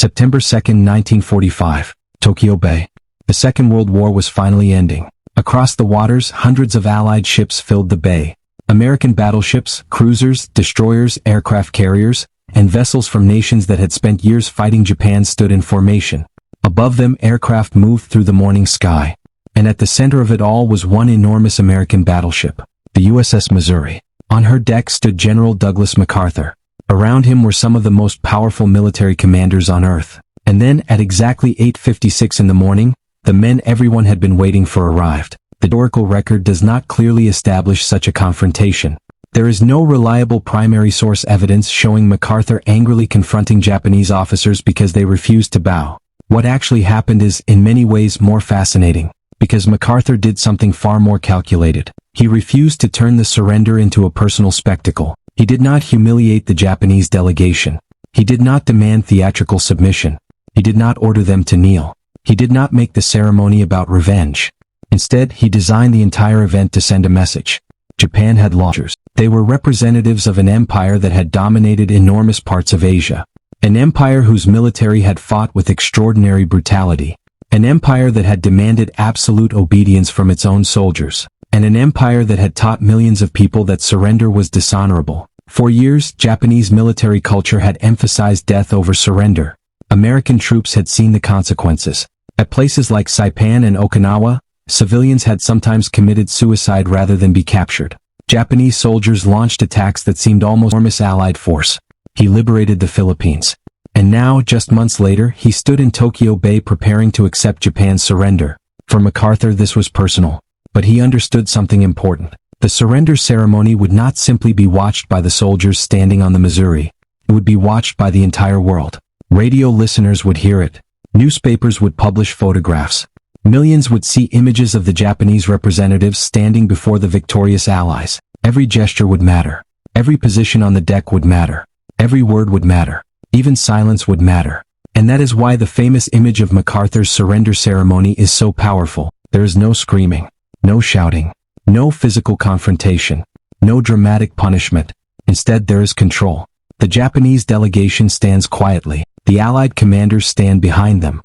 September 2, 1945, Tokyo Bay. The Second World War was finally ending. Across the waters, hundreds of Allied ships filled the bay. American battleships, cruisers, destroyers, aircraft carriers, and vessels from nations that had spent years fighting Japan stood in formation. Above them, aircraft moved through the morning sky. And at the center of it all was one enormous American battleship, the USS Missouri. On her deck stood General Douglas MacArthur. Around him were some of the most powerful military commanders on Earth. And then, at exactly 8:56 in the morning, the men everyone had been waiting for arrived. The historical record does not clearly establish such a confrontation. There is no reliable primary source evidence showing MacArthur angrily confronting Japanese officers because they refused to bow. What actually happened is, in many ways, more fascinating, because MacArthur did something far more calculated. He refused to turn the surrender into a personal spectacle. He did not humiliate the Japanese delegation. He did not demand theatrical submission. He did not order them to kneel. He did not make the ceremony about revenge. Instead, he designed the entire event to send a message. Japan had lost. They were representatives of an empire that had dominated enormous parts of Asia. An empire whose military had fought with extraordinary brutality. An empire that had demanded absolute obedience from its own soldiers. And an empire that had taught millions of people that surrender was dishonorable. For years, Japanese military culture had emphasized death over surrender. American troops had seen the consequences. At places like Saipan and Okinawa, civilians had sometimes committed suicide rather than be captured. Japanese soldiers launched attacks that seemed almost enormous Allied force. He liberated the Philippines. And now, just months later, he stood in Tokyo Bay preparing to accept Japan's surrender. For MacArthur, this was personal. But he understood something important. The surrender ceremony would not simply be watched by the soldiers standing on the Missouri. It would be watched by the entire world. Radio listeners would hear it. Newspapers would publish photographs. Millions would see images of the Japanese representatives standing before the victorious Allies. Every gesture would matter. Every position on the deck would matter. Every word would matter. Even silence would matter. And that is why the famous image of MacArthur's surrender ceremony is so powerful. There is no screaming, no shouting, no physical confrontation, no dramatic punishment. Instead, there is control. The Japanese delegation stands quietly. The Allied commanders stand behind them.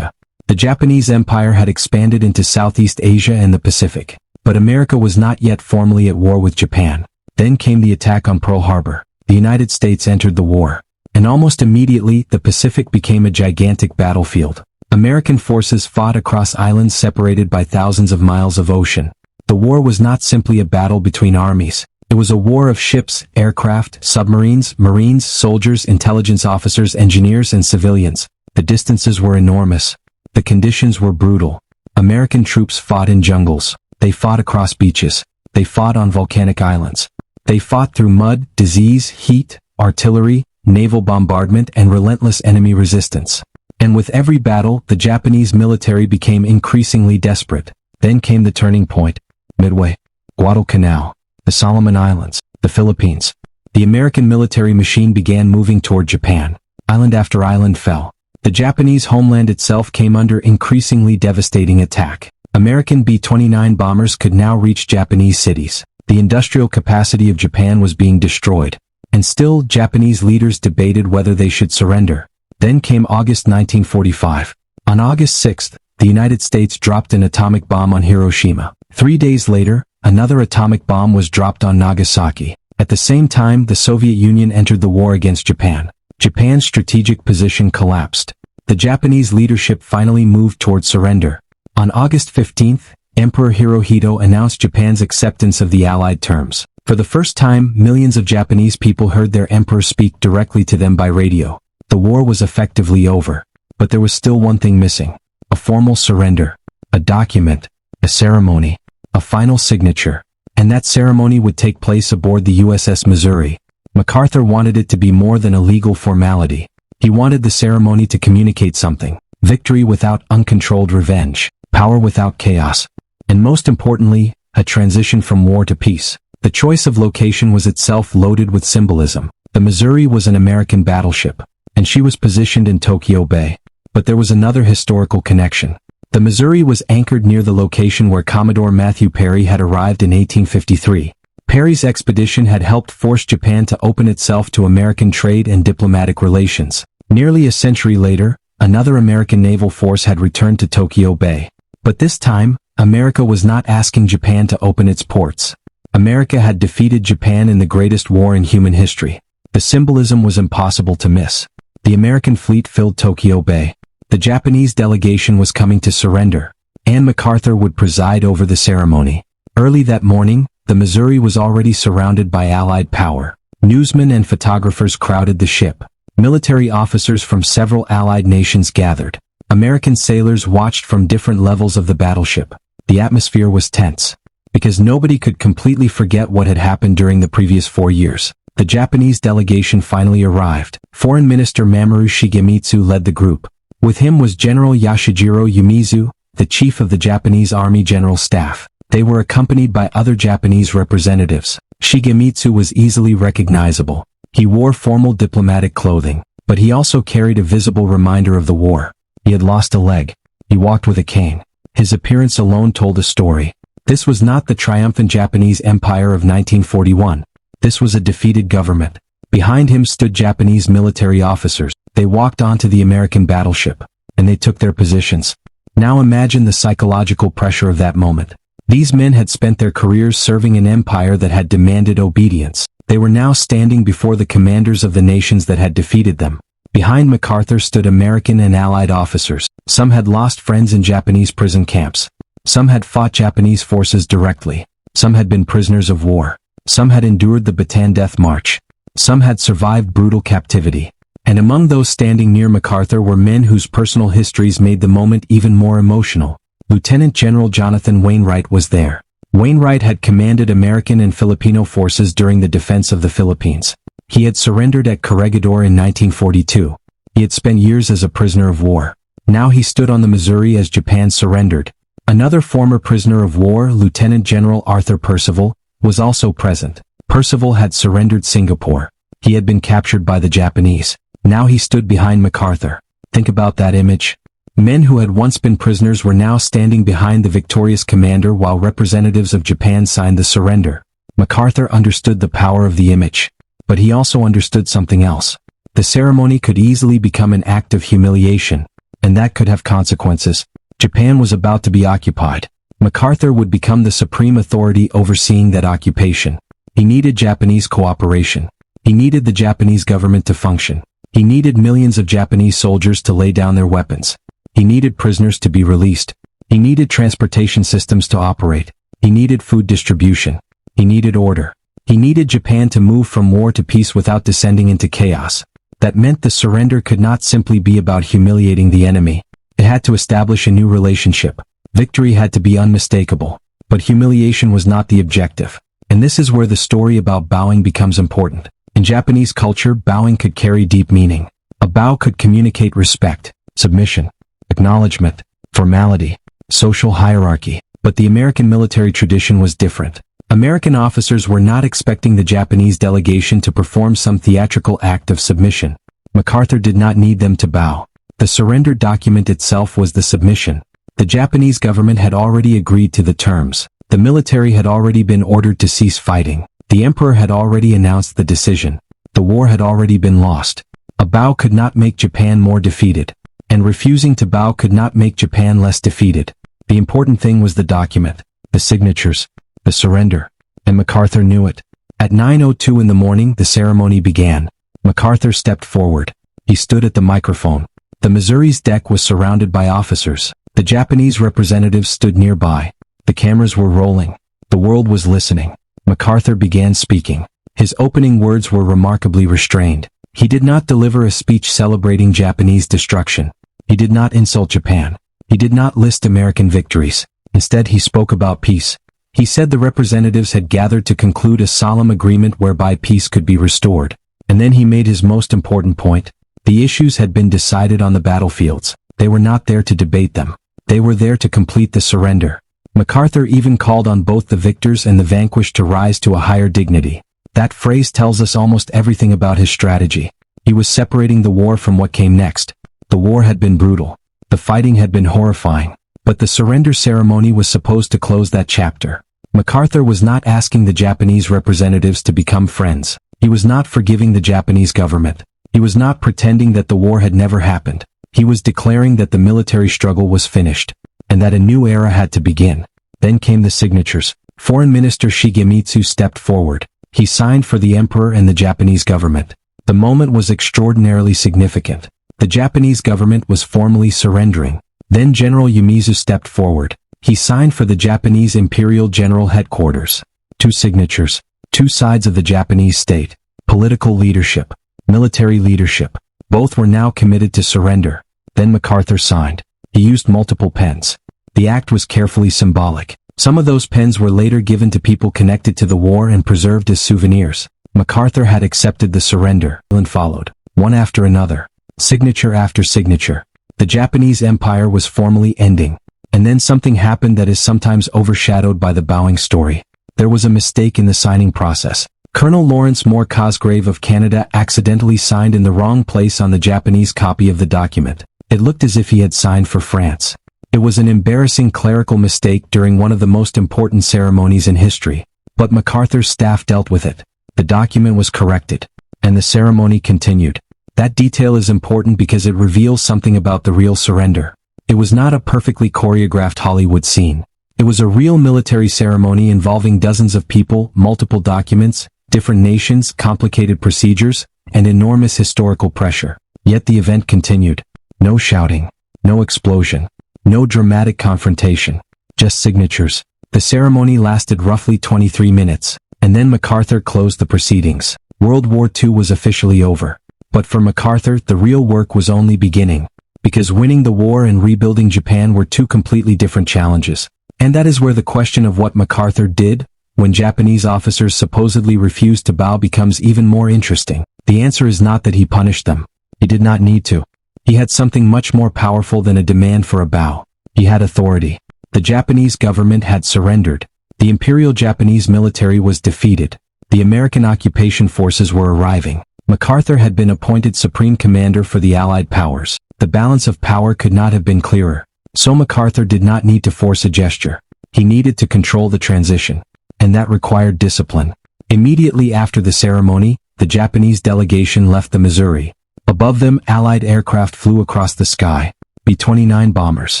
The Japanese Empire had expanded into Southeast Asia and the Pacific. But America was not yet formally at war with Japan. Then came the attack on Pearl Harbor. The United States entered the war. And almost immediately, the Pacific became a gigantic battlefield. American forces fought across islands separated by thousands of miles of ocean. The war was not simply a battle between armies. It was a war of ships, aircraft, submarines, marines, soldiers, intelligence officers, engineers, and civilians. The distances were enormous. The conditions were brutal. American troops fought in jungles. They fought across beaches. They fought on volcanic islands. They fought through mud, disease, heat, artillery, naval bombardment, and relentless enemy resistance. And with every battle, the Japanese military became increasingly desperate. Then came the turning point. Midway, Guadalcanal, the Solomon Islands, the Philippines. The American military machine began moving toward Japan. Island after island fell. The Japanese homeland itself came under increasingly devastating attack. American B-29 bombers could now reach Japanese cities. The industrial capacity of Japan was being destroyed. And still, Japanese leaders debated whether they should surrender. Then came August 1945. On August 6th, the United States dropped an atomic bomb on Hiroshima. 3 days later, another atomic bomb was dropped on Nagasaki. At the same time, the Soviet Union entered the war against Japan. Japan's strategic position collapsed. The Japanese leadership finally moved toward surrender. On August 15th, Emperor Hirohito announced Japan's acceptance of the Allied terms. For the first time, millions of Japanese people heard their emperor speak directly to them by radio. The war was effectively over. But there was still one thing missing. A formal surrender. A document. A ceremony. A final signature. And that ceremony would take place aboard the USS Missouri. MacArthur wanted it to be more than a legal formality. He wanted the ceremony to communicate something. Victory without uncontrolled revenge. Power without chaos. And most importantly, a transition from war to peace. The choice of location was itself loaded with symbolism. The Missouri was an American battleship, and she was positioned in Tokyo Bay. But there was another historical connection. The Missouri was anchored near the location where Commodore Matthew Perry had arrived in 1853. Perry's expedition had helped force Japan to open itself to American trade and diplomatic relations. Nearly a century later, Another American naval force had returned to Tokyo Bay. But this time, America was not asking Japan to open its ports. America had defeated Japan in the greatest war in human history. The symbolism was impossible to miss. The American fleet filled Tokyo Bay. The Japanese delegation was coming to surrender. Anne MacArthur would preside over the ceremony. Early that morning, the Missouri was already surrounded by Allied power. Newsmen and photographers crowded the ship. Military officers from several Allied nations gathered. American sailors watched from different levels of the battleship. The atmosphere was tense, because nobody could completely forget what had happened during the previous 4 years. The Japanese delegation finally arrived. Foreign Minister Mamoru Shigemitsu led the group. With him was General Yashijiro Yumizu, the chief of the Japanese Army General Staff. They were accompanied by other Japanese representatives. Shigemitsu was easily recognizable. He wore formal diplomatic clothing, but he also carried a visible reminder of the war. He had lost a leg. He walked with a cane. His appearance alone told a story. This was not the triumphant Japanese Empire of 1941. This was a defeated government. Behind him stood Japanese military officers. They walked onto the American battleship, and they took their positions. Now imagine the psychological pressure of that moment. These men had spent their careers serving an empire that had demanded obedience. They were now standing before the commanders of the nations that had defeated them. Behind MacArthur stood American and Allied officers. Some had lost friends in Japanese prison camps. Some had fought Japanese forces directly. Some had been prisoners of war. Some had endured the Bataan Death March. Some had survived brutal captivity. And among those standing near MacArthur were men whose personal histories made the moment even more emotional. Lieutenant General Jonathan Wainwright was there. Wainwright had commanded American and Filipino forces during the defense of the Philippines. He had surrendered at Corregidor in 1942. He had spent years as a prisoner of war. Now he stood on the Missouri as Japan surrendered. Another former prisoner of war, Lieutenant General Arthur Percival, was also present. Percival had surrendered Singapore. He had been captured by the Japanese. Now he stood behind MacArthur. Think about that image. Men who had once been prisoners were now standing behind the victorious commander while representatives of Japan signed the surrender. MacArthur understood the power of the image. But he also understood something else. The ceremony could easily become an act of humiliation, and that could have consequences. Japan was about to be occupied. MacArthur would become the supreme authority overseeing that occupation. He needed Japanese cooperation. He needed the Japanese government to function. He needed millions of Japanese soldiers to lay down their weapons. He needed prisoners to be released. He needed transportation systems to operate. He needed food distribution. He needed order. He needed Japan to move from war to peace without descending into chaos. That meant the surrender could not simply be about humiliating the enemy. It had to establish a new relationship. Victory had to be unmistakable. But humiliation was not the objective. And this is where the story about bowing becomes important. In Japanese culture, bowing could carry deep meaning. A bow could communicate respect, submission, acknowledgement, formality, social hierarchy. But the American military tradition was different. American officers were not expecting the Japanese delegation to perform some theatrical act of submission. MacArthur did not need them to bow. The surrender document itself was the submission. The Japanese government had already agreed to the terms. The military had already been ordered to cease fighting. The emperor had already announced the decision. The war had already been lost. A bow could not make Japan more defeated. And refusing to bow could not make Japan less defeated. The important thing was the document, the signatures, the surrender. And MacArthur knew it. At 9:02 in the morning, the ceremony began. MacArthur stepped forward. He stood at the microphone. The Missouri's deck was surrounded by officers. The Japanese representatives stood nearby. The cameras were rolling. The world was listening. MacArthur began speaking. His opening words were remarkably restrained. He did not deliver a speech celebrating Japanese destruction. He did not insult Japan. He did not list American victories. Instead, he spoke about peace. He said the representatives had gathered to conclude a solemn agreement whereby peace could be restored. And then he made his most important point. The issues had been decided on the battlefields. They were not there to debate them. They were there to complete the surrender. MacArthur even called on both the victors and the vanquished to rise to a higher dignity. That phrase tells us almost everything about his strategy. He was separating the war from what came next. The war had been brutal. The fighting had been horrifying. But the surrender ceremony was supposed to close that chapter. MacArthur was not asking the Japanese representatives to become friends. He was not forgiving the Japanese government. He was not pretending that the war had never happened. He was declaring that the military struggle was finished, and that a new era had to begin. Then came the signatures. Foreign Minister Shigemitsu stepped forward. He signed for the emperor and the Japanese government. The moment was extraordinarily significant. The Japanese government was formally surrendering. Then General Uemitsu stepped forward. He signed for the Japanese Imperial General Headquarters. 2 signatures. 2 sides of the Japanese state. Political leadership. Military leadership. Both were now committed to surrender. Then MacArthur signed. He used multiple pens. The act was carefully symbolic. Some of those pens were later given to people connected to the war and preserved as souvenirs. MacArthur had accepted the surrender, and followed, one after another, signature after signature. The Japanese Empire was formally ending. And then something happened that is sometimes overshadowed by the bowing story. There was a mistake in the signing process. Colonel Lawrence Moore Cosgrave of Canada accidentally signed in the wrong place on the Japanese copy of the document. It looked as if he had signed for France. It was an embarrassing clerical mistake during one of the most important ceremonies in history. But MacArthur's staff dealt with it. The document was corrected, and the ceremony continued. That detail is important because it reveals something about the real surrender. It was not a perfectly choreographed Hollywood scene. It was a real military ceremony involving dozens of people, multiple documents, different nations, complicated procedures, and enormous historical pressure. Yet the event continued. No shouting, no explosion, no dramatic confrontation, just signatures. The ceremony lasted roughly 23 minutes, and then MacArthur closed the proceedings. World War II was officially over. But for MacArthur, the real work was only beginning, because winning the war and rebuilding Japan were 2 completely different challenges. And that is where the question of what MacArthur did, when Japanese officers supposedly refused to bow, becomes even more interesting. The answer is not that he punished them. He did not need to. He had something much more powerful than a demand for a bow. He had authority. The Japanese government had surrendered. The Imperial Japanese military was defeated. The American occupation forces were arriving. MacArthur had been appointed supreme commander for the Allied powers. The balance of power could not have been clearer. So MacArthur did not need to force a gesture. He needed to control the transition. And that required discipline. Immediately after the ceremony, the Japanese delegation left the Missouri. Above them, Allied aircraft flew across the sky. B-29 bombers,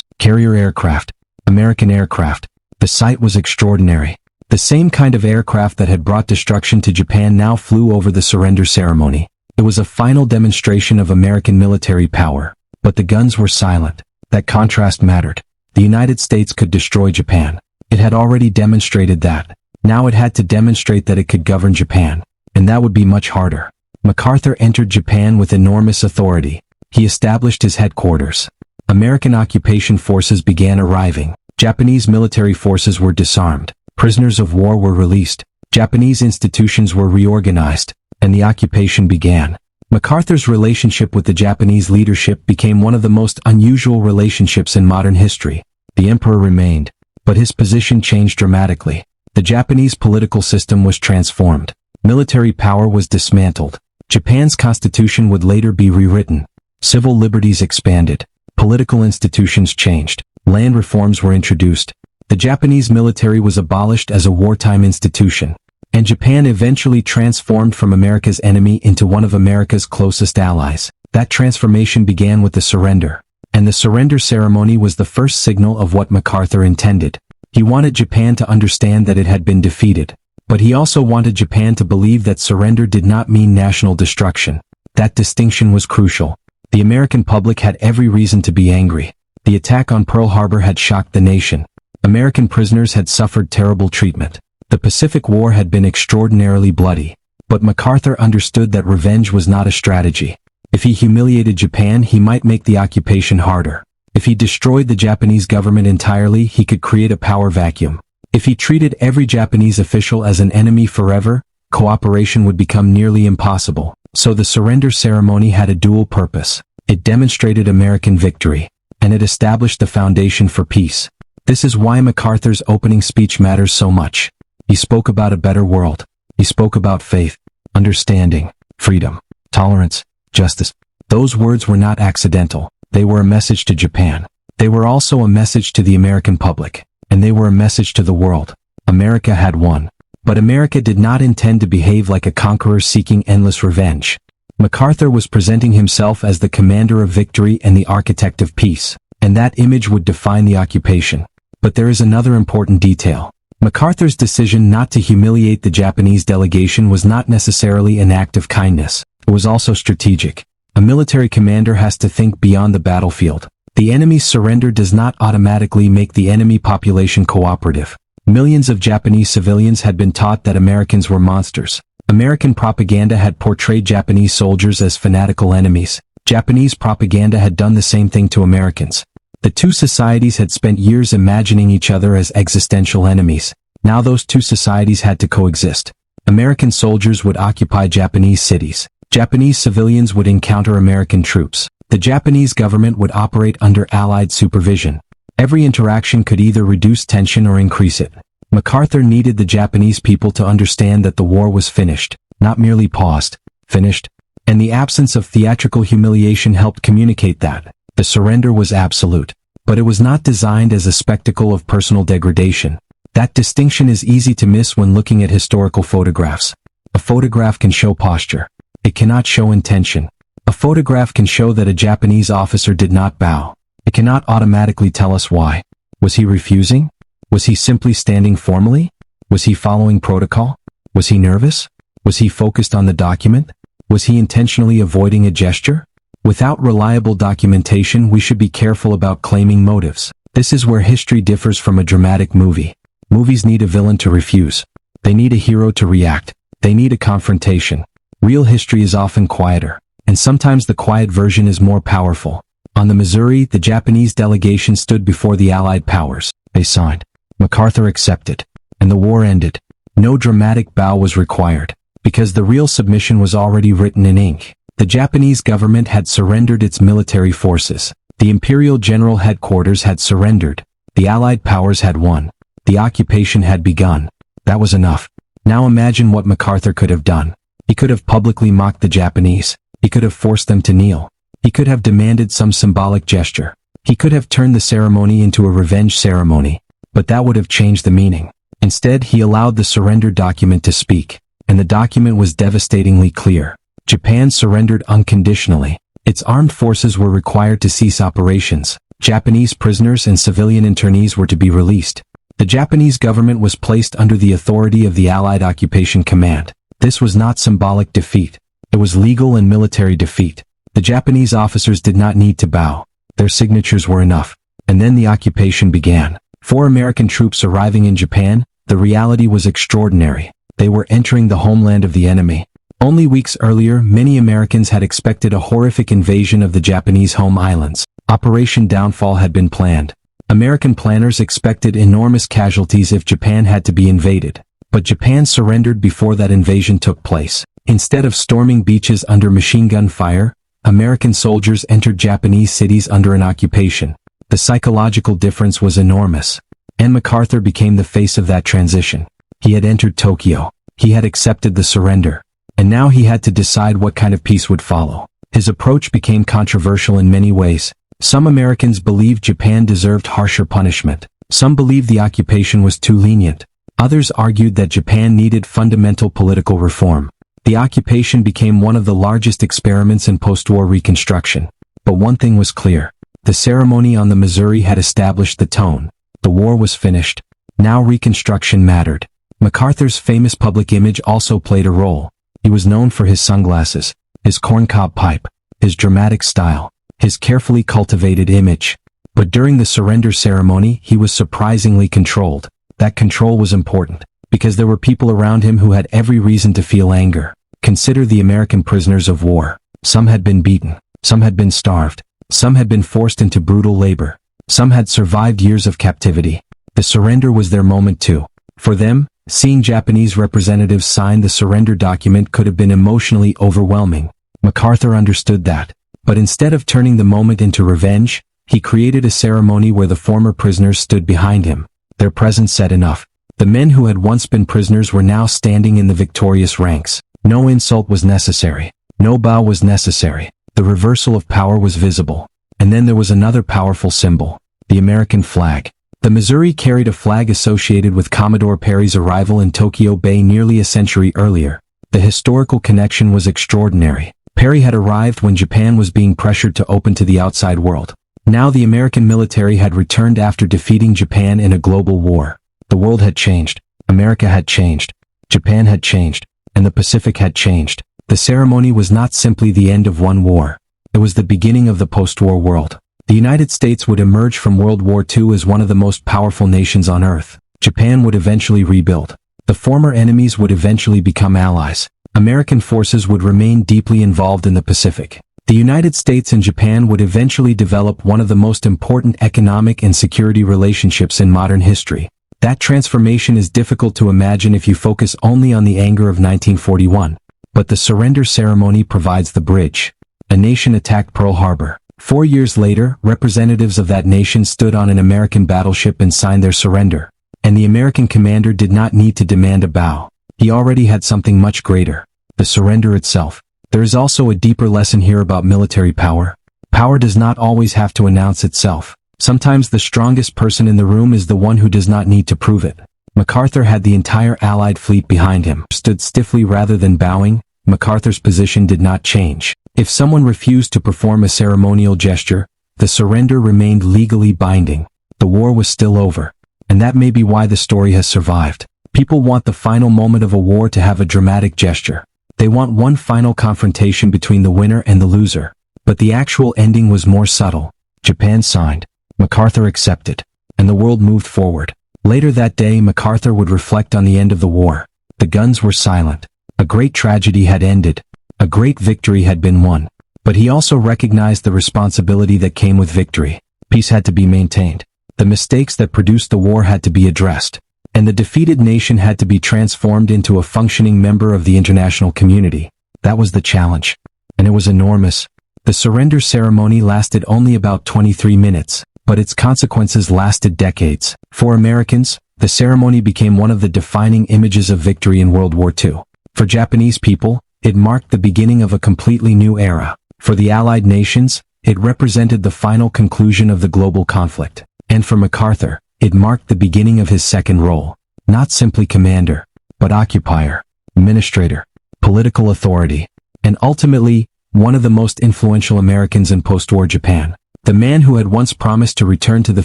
carrier aircraft, American aircraft. The sight was extraordinary. The same kind of aircraft that had brought destruction to Japan now flew over the surrender ceremony. It was a final demonstration of American military power. But the guns were silent. That contrast mattered. The United States could destroy Japan. It had already demonstrated that. Now it had to demonstrate that it could govern Japan. And that would be much harder. MacArthur entered Japan with enormous authority. He established his headquarters. American occupation forces began arriving. Japanese military forces were disarmed. Prisoners of war were released. Japanese institutions were reorganized. And the occupation began. MacArthur's relationship with the Japanese leadership became one of the most unusual relationships in modern history. The emperor remained, but his position changed dramatically. The Japanese political system was transformed. Military power was dismantled. Japan's constitution would later be rewritten. Civil liberties expanded. Political institutions changed. Land reforms were introduced. The Japanese military was abolished as a wartime institution. And Japan eventually transformed from America's enemy into one of America's closest allies. That transformation began with the surrender. And the surrender ceremony was the first signal of what MacArthur intended. He wanted Japan to understand that it had been defeated. But he also wanted Japan to believe that surrender did not mean national destruction. That distinction was crucial. The American public had every reason to be angry. The attack on Pearl Harbor had shocked the nation. American prisoners had suffered terrible treatment. The Pacific War had been extraordinarily bloody. But MacArthur understood that revenge was not a strategy. If he humiliated Japan, he might make the occupation harder. If he destroyed the Japanese government entirely, he could create a power vacuum. If he treated every Japanese official as an enemy forever, cooperation would become nearly impossible. So the surrender ceremony had a dual purpose. It demonstrated American victory, and it established the foundation for peace. This is why MacArthur's opening speech matters so much. He spoke about a better world. He spoke about faith, understanding, freedom, tolerance, justice. Those words were not accidental. They were a message to Japan. They were also a message to the American public. And they were a message to the world. America had won. But America did not intend to behave like a conqueror seeking endless revenge. MacArthur was presenting himself as the commander of victory and the architect of peace, and that image would define the occupation. But there is another important detail. MacArthur's decision not to humiliate the Japanese delegation was not necessarily an act of kindness. It was also strategic. A military commander has to think beyond the battlefield. The enemy's surrender does not automatically make the enemy population cooperative. Millions of Japanese civilians had been taught that Americans were monsters. American propaganda had portrayed Japanese soldiers as fanatical enemies. Japanese propaganda had done the same thing to Americans. The two societies had spent years imagining each other as existential enemies. Now those two societies had to coexist. American soldiers would occupy Japanese cities. Japanese civilians would encounter American troops. The Japanese government would operate under Allied supervision. Every interaction could either reduce tension or increase it. MacArthur needed the Japanese people to understand that the war was finished, not merely paused, finished. And the absence of theatrical humiliation helped communicate that. The surrender was absolute. But it was not designed as a spectacle of personal degradation. That distinction is easy to miss when looking at historical photographs. A photograph can show posture. It cannot show intention. A photograph can show that a Japanese officer did not bow. It cannot automatically tell us why. Was he refusing? Was he simply standing formally? Was he following protocol? Was he nervous? Was he focused on the document? Was he intentionally avoiding a gesture? Without reliable documentation, we should be careful about claiming motives. This is where history differs from a dramatic movie. Movies need a villain to refuse. They need a hero to react. They need a confrontation. Real history is often quieter, and sometimes the quiet version is more powerful. On the Missouri, the Japanese delegation stood before the Allied powers. They signed. MacArthur accepted. And the war ended. No dramatic bow was required, because the real submission was already written in ink. The Japanese government had surrendered its military forces. The Imperial General Headquarters had surrendered. The Allied powers had won. The occupation had begun. That was enough. Now imagine what MacArthur could have done. He could have publicly mocked the Japanese. He could have forced them to kneel. He could have demanded some symbolic gesture. He could have turned the ceremony into a revenge ceremony. But that would have changed the meaning. Instead, he allowed the surrender document to speak. And the document was devastatingly clear. Japan surrendered unconditionally. Its armed forces were required to cease operations. Japanese prisoners and civilian internees were to be released. The Japanese government was placed under the authority of the Allied Occupation Command. This was not symbolic defeat. It was legal and military defeat. The Japanese officers did not need to bow. Their signatures were enough. And then the occupation began. For American troops arriving in Japan, the reality was extraordinary. They were entering the homeland of the enemy. Only weeks earlier, many Americans had expected a horrific invasion of the Japanese home islands. Operation Downfall had been planned. American planners expected enormous casualties if Japan had to be invaded. But Japan surrendered before that invasion took place. Instead of storming beaches under machine gun fire, American soldiers entered Japanese cities under an occupation. The psychological difference was enormous. And MacArthur became the face of that transition. He had entered Tokyo. He had accepted the surrender. And now he had to decide what kind of peace would follow. His approach became controversial in many ways. Some Americans believed Japan deserved harsher punishment. Some believed the occupation was too lenient. Others argued that Japan needed fundamental political reform. The occupation became one of the largest experiments in post-war reconstruction. But one thing was clear. The ceremony on the Missouri had established the tone. The war was finished. Now reconstruction mattered. MacArthur's famous public image also played a role. He was known for his sunglasses, his corncob pipe, his dramatic style, his carefully cultivated image. But during the surrender ceremony, he was surprisingly controlled. That control was important, because there were people around him who had every reason to feel anger. Consider the American prisoners of war. Some had been beaten. Some had been starved. Some had been forced into brutal labor. Some had survived years of captivity. The surrender was their moment too. For them, seeing Japanese representatives sign the surrender document could have been emotionally overwhelming. MacArthur understood that. But instead of turning the moment into revenge, he created a ceremony where the former prisoners stood behind him. Their presence said enough. The men who had once been prisoners were now standing in the victorious ranks. No insult was necessary. No bow was necessary. The reversal of power was visible. And then there was another powerful symbol. The American flag. The Missouri carried a flag associated with Commodore Perry's arrival in Tokyo Bay nearly a century earlier. The historical connection was extraordinary. Perry had arrived when Japan was being pressured to open to the outside world. Now the American military had returned after defeating Japan in a global war. The world had changed. America had changed. Japan had changed. And the Pacific had changed. The ceremony was not simply the end of one war. It was the beginning of the post-war world. The United States would emerge from World War II as one of the most powerful nations on Earth. Japan would eventually rebuild. The former enemies would eventually become allies. American forces would remain deeply involved in the Pacific. The United States and Japan would eventually develop one of the most important economic and security relationships in modern history. That transformation is difficult to imagine if you focus only on the anger of 1941. But the surrender ceremony provides the bridge. A nation attacked Pearl Harbor. 4 years later, representatives of that nation stood on an American battleship and signed their surrender. And the American commander did not need to demand a bow. He already had something much greater. The surrender itself. There is also a deeper lesson here about military power. Power does not always have to announce itself. Sometimes the strongest person in the room is the one who does not need to prove it. MacArthur had the entire Allied fleet behind him, stood stiffly rather than bowing. MacArthur's position did not change. If someone refused to perform a ceremonial gesture, the surrender remained legally binding. The war was still over. And that may be why the story has survived. People want the final moment of a war to have a dramatic gesture. They want one final confrontation between the winner and the loser. But the actual ending was more subtle. Japan signed. MacArthur accepted. And the world moved forward. Later that day, MacArthur would reflect on the end of the war. The guns were silent. A great tragedy had ended. A great victory had been won. But he also recognized the responsibility that came with victory. Peace had to be maintained. The mistakes that produced the war had to be addressed. And the defeated nation had to be transformed into a functioning member of the international community. That was the challenge. And it was enormous. The surrender ceremony lasted only about 23 minutes, but its consequences lasted decades. For Americans, the ceremony became one of the defining images of victory in World War II. For Japanese people, it marked the beginning of a completely new era. For the Allied nations, it represented the final conclusion of the global conflict. And for MacArthur, it marked the beginning of his second role. Not simply commander, but occupier, administrator, political authority, and ultimately, one of the most influential Americans in post-war Japan. The man who had once promised to return to the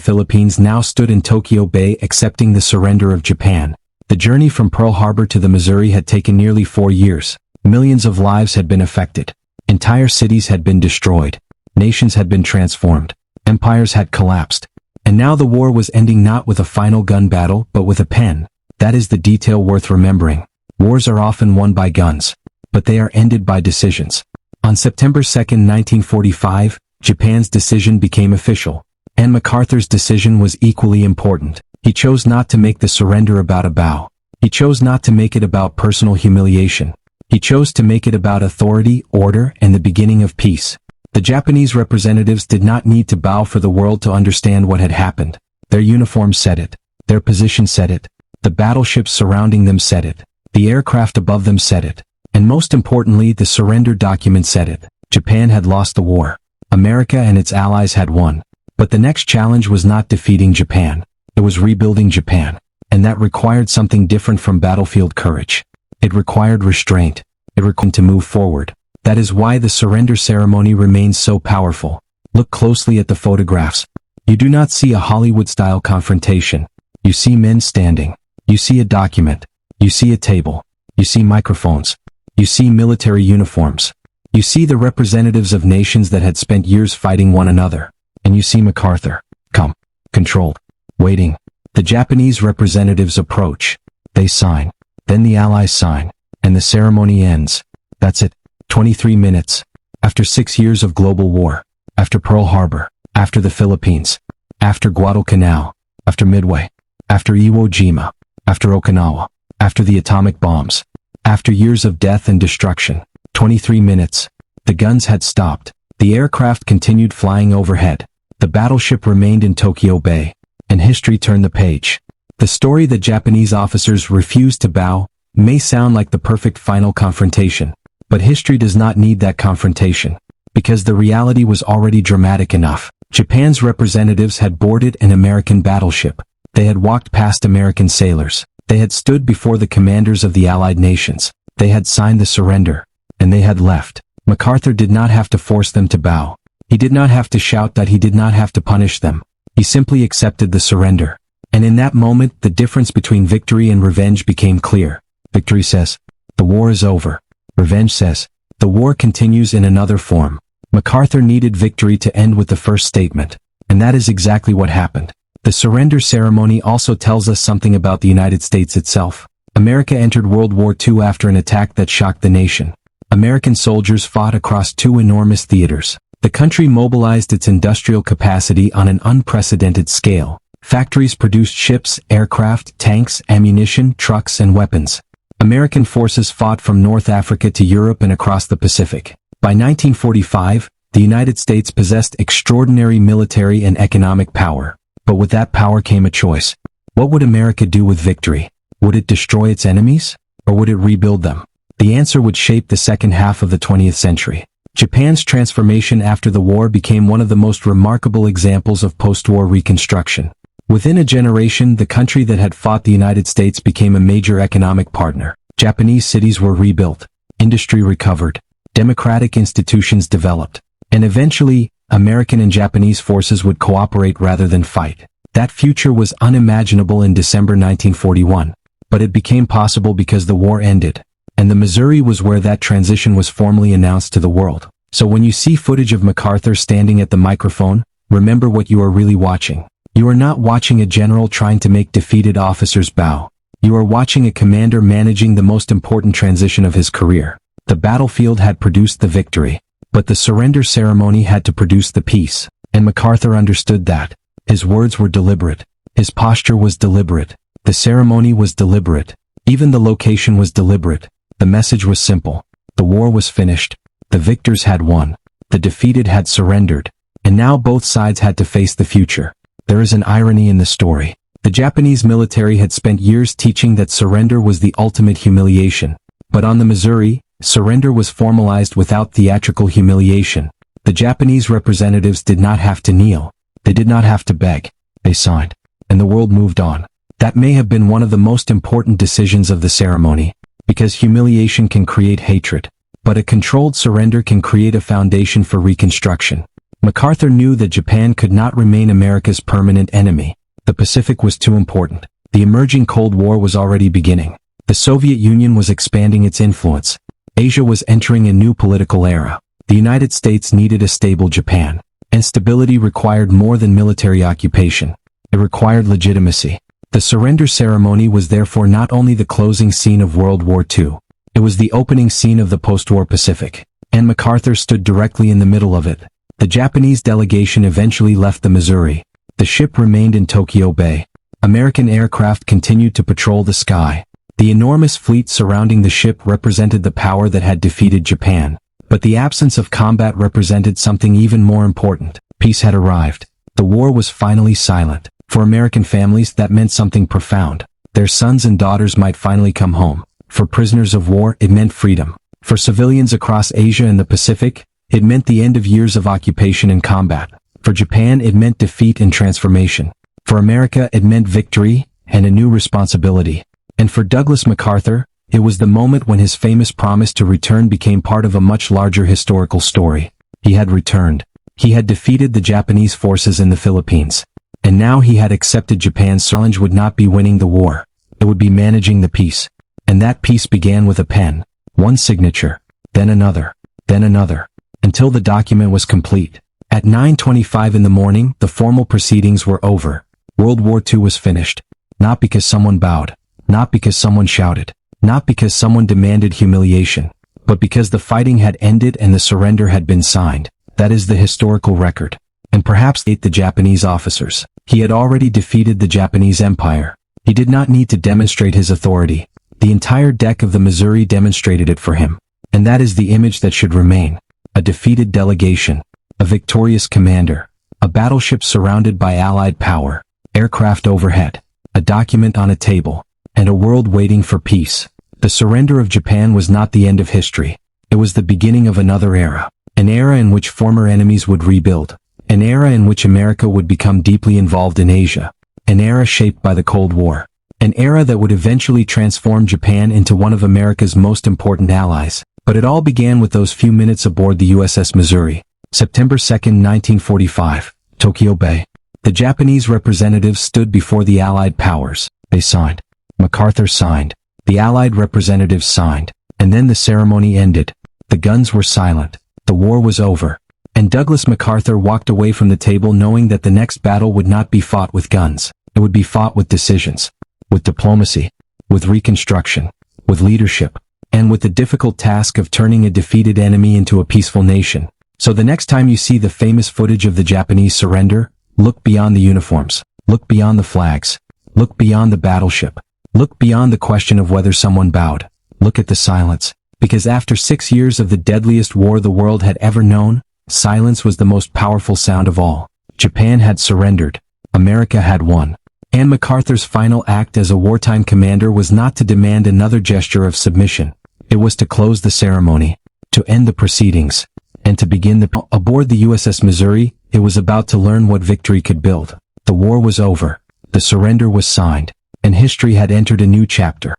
Philippines now stood in Tokyo Bay accepting the surrender of Japan. The journey from Pearl Harbor to the Missouri had taken nearly 4 years. Millions of lives had been affected. Entire cities had been destroyed. Nations had been transformed. Empires had collapsed. And now the war was ending not with a final gun battle, but with a pen. That is the detail worth remembering. Wars are often won by guns, but they are ended by decisions. On September 2, 1945, Japan's decision became official. And MacArthur's decision was equally important. He chose not to make the surrender about a bow. He chose not to make it about personal humiliation. He chose to make it about authority, order, and the beginning of peace. The Japanese representatives did not need to bow for the world to understand what had happened. Their uniforms said it. Their position said it. The battleships surrounding them said it. The aircraft above them said it. And most importantly, the surrender document said it. Japan had lost the war. America and its allies had won. But the next challenge was not defeating Japan. It was rebuilding Japan. And that required something different from battlefield courage. It required restraint. It required to move forward. That is why the surrender ceremony remains so powerful. Look closely at the photographs. You do not see a Hollywood-style confrontation. You see men standing. You see a document. You see a table. You see microphones. You see military uniforms. You see the representatives of nations that had spent years fighting one another. And you see MacArthur. Calm. Controlled. Waiting. The Japanese representatives approach. They sign. Then the Allies sign. And the ceremony ends. That's it. 23 minutes. After 6 years of global war. After Pearl Harbor. After the Philippines. After Guadalcanal. After Midway. After Iwo Jima. After Okinawa. After the atomic bombs. After years of death and destruction. 23 minutes. The guns had stopped. The aircraft continued flying overhead. The battleship remained in Tokyo Bay. And history turned the page. The story that Japanese officers refused to bow may sound like the perfect final confrontation. But history does not need that confrontation. Because the reality was already dramatic enough. Japan's representatives had boarded an American battleship. They had walked past American sailors. They had stood before the commanders of the Allied nations. They had signed the surrender. And they had left. MacArthur did not have to force them to bow. He did not have to shout that he did not have to punish them. He simply accepted the surrender. And in that moment, the difference between victory and revenge became clear. Victory says, the war is over. Revenge says, the war continues in another form. MacArthur needed victory to end with the first statement. And that is exactly what happened. The surrender ceremony also tells us something about the United States itself. America entered World War II after an attack that shocked the nation. American soldiers fought across two enormous theaters. The country mobilized its industrial capacity on an unprecedented scale. Factories produced ships, aircraft, tanks, ammunition, trucks, and weapons. American forces fought from North Africa to Europe and across the Pacific. By 1945, the United States possessed extraordinary military and economic power. But with that power came a choice. What would America do with victory? Would it destroy its enemies? Or would it rebuild them? The answer would shape the second half of the 20th century. Japan's transformation after the war became one of the most remarkable examples of post-war reconstruction. Within a generation, the country that had fought the United States became a major economic partner. Japanese cities were rebuilt, industry recovered, democratic institutions developed, and eventually, American and Japanese forces would cooperate rather than fight. That future was unimaginable in December 1941, but it became possible because the war ended, and the Missouri was where that transition was formally announced to the world. So when you see footage of MacArthur standing at the microphone, remember what you are really watching. You are not watching a general trying to make defeated officers bow. You are watching a commander managing the most important transition of his career. The battlefield had produced the victory, but the surrender ceremony had to produce the peace, and MacArthur understood that. His words were deliberate. His posture was deliberate. The ceremony was deliberate. Even the location was deliberate. The message was simple. The war was finished. The victors had won. The defeated had surrendered. And now both sides had to face the future. There is an irony in the story. The Japanese military had spent years teaching that surrender was the ultimate humiliation. But on the Missouri, surrender was formalized without theatrical humiliation. The Japanese representatives did not have to kneel. They did not have to beg. They signed. And the world moved on. That may have been one of the most important decisions of the ceremony, because humiliation can create hatred. But a controlled surrender can create a foundation for reconstruction. MacArthur knew that Japan could not remain America's permanent enemy. The Pacific was too important. The emerging Cold War was already beginning. The Soviet Union was expanding its influence. Asia was entering a new political era. The United States needed a stable Japan. And stability required more than military occupation. It required legitimacy. The surrender ceremony was therefore not only the closing scene of World War II. It was the opening scene of the post-war Pacific. And MacArthur stood directly in the middle of it. The Japanese delegation eventually left the Missouri. The ship remained in Tokyo Bay. American aircraft continued to patrol the sky. The enormous fleet surrounding the ship represented the power that had defeated Japan. But the absence of combat represented something even more important. Peace had arrived. The war was finally silent. For American families, that meant something profound. Their sons and daughters might finally come home. For prisoners of war, it meant freedom. For civilians across Asia and the Pacific, it meant the end of years of occupation and combat. For Japan, it meant defeat and transformation. For America, it meant victory and a new responsibility. And for Douglas MacArthur, it was the moment when his famous promise to return became part of a much larger historical story. He had returned. He had defeated the Japanese forces in the Philippines. And now he had accepted Japan's challenge would not be winning the war. It would be managing the peace. And that peace began with a pen. One signature. Then another. Then another. Until the document was complete. At 9:25 in the morning, the formal proceedings were over. World War II was finished. Not because someone bowed. Not because someone shouted. Not because someone demanded humiliation. But because the fighting had ended and the surrender had been signed. That is the historical record. And perhaps the Japanese officers. He had already defeated the Japanese Empire. He did not need to demonstrate his authority. The entire deck of the Missouri demonstrated it for him. And that is the image that should remain. A defeated delegation. A victorious commander. A battleship surrounded by Allied power. Aircraft overhead. A document on a table. And a world waiting for peace. The surrender of Japan was not the end of history. It was the beginning of another era. An era in which former enemies would rebuild. An era in which America would become deeply involved in Asia. An era shaped by the Cold War. An era that would eventually transform Japan into one of America's most important allies. But it all began with those few minutes aboard the USS Missouri. September 2nd, 1945, Tokyo Bay. The Japanese representatives stood before the Allied powers. They signed. MacArthur signed. The Allied representatives signed. And then the ceremony ended. The guns were silent. The war was over. And Douglas MacArthur walked away from the table knowing that the next battle would not be fought with guns. It would be fought with decisions, with diplomacy, with reconstruction, with leadership, and with the difficult task of turning a defeated enemy into a peaceful nation. So the next time you see the famous footage of the Japanese surrender, look beyond the uniforms, look beyond the flags, look beyond the battleship, look beyond the question of whether someone bowed, look at the silence. Because after 6 years of the deadliest war the world had ever known, silence was the most powerful sound of all. Japan had surrendered. America had won. And MacArthur's final act as a wartime commander was not to demand another gesture of submission. It was to close the ceremony, to end the proceedings, and to begin the... Aboard the USS Missouri, it was about to learn what victory could build. The war was over. The surrender was signed. And history had entered a new chapter.